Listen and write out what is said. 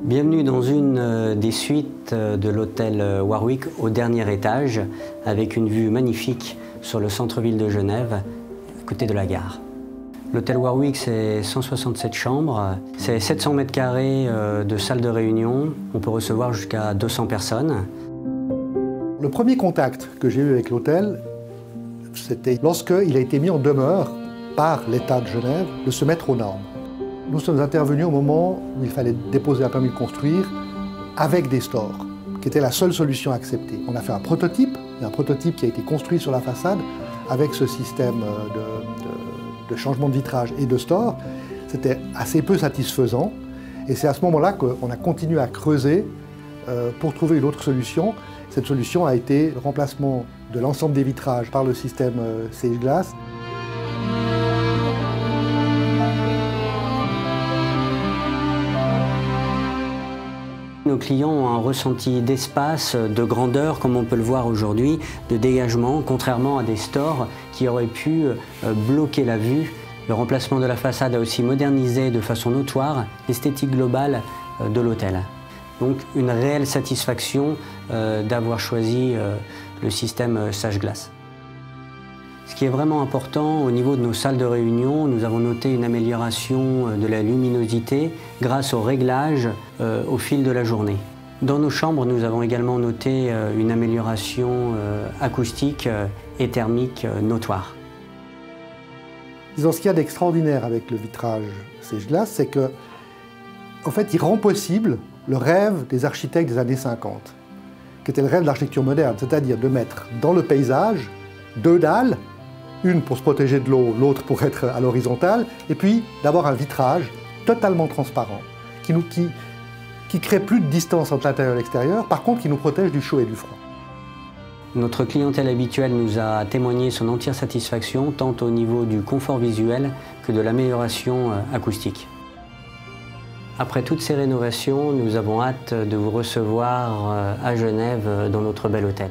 Bienvenue dans une des suites de l'hôtel Warwick au dernier étage, avec une vue magnifique sur le centre-ville de Genève, à côté de la gare. L'hôtel Warwick, c'est 167 chambres, c'est 700 mètres carrés de salle de réunion. On peut recevoir jusqu'à 200 personnes. Le premier contact que j'ai eu avec l'hôtel, c'était lorsqu'il a été mis en demeure par l'État de Genève de se mettre aux normes. Nous sommes intervenus au moment où il fallait déposer un permis de construire avec des stores, qui était la seule solution acceptée. On a fait un prototype qui a été construit sur la façade avec ce système de changement de vitrage et de store. C'était assez peu satisfaisant et c'est à ce moment-là qu'on a continué à creuser pour trouver une autre solution. Cette solution a été le remplacement de l'ensemble des vitrages par le système Sage Glass. Nos clients ont un ressenti d'espace, de grandeur, comme on peut le voir aujourd'hui, de dégagement, contrairement à des stores qui auraient pu bloquer la vue. Le remplacement de la façade a aussi modernisé de façon notoire l'esthétique globale de l'hôtel. Donc une réelle satisfaction d'avoir choisi le système Sage Glass. Ce qui est vraiment important au niveau de nos salles de réunion, nous avons noté une amélioration de la luminosité grâce au réglage au fil de la journée. Dans nos chambres, nous avons également noté une amélioration acoustique et thermique notoire. Disons, ce qu'il y a d'extraordinaire avec le vitrage Sage Glass, c'est que, en fait, il rend possible le rêve des architectes des années 50, qui était le rêve de l'architecture moderne, c'est-à-dire de mettre dans le paysage deux dalles, une pour se protéger de l'eau, l'autre pour être à l'horizontale, et puis d'avoir un vitrage totalement transparent, qui crée plus de distance entre l'intérieur et l'extérieur, par contre qui nous protège du chaud et du froid. Notre clientèle habituelle nous a témoigné son entière satisfaction, tant au niveau du confort visuel que de l'amélioration acoustique. Après toutes ces rénovations, nous avons hâte de vous recevoir à Genève dans notre bel hôtel.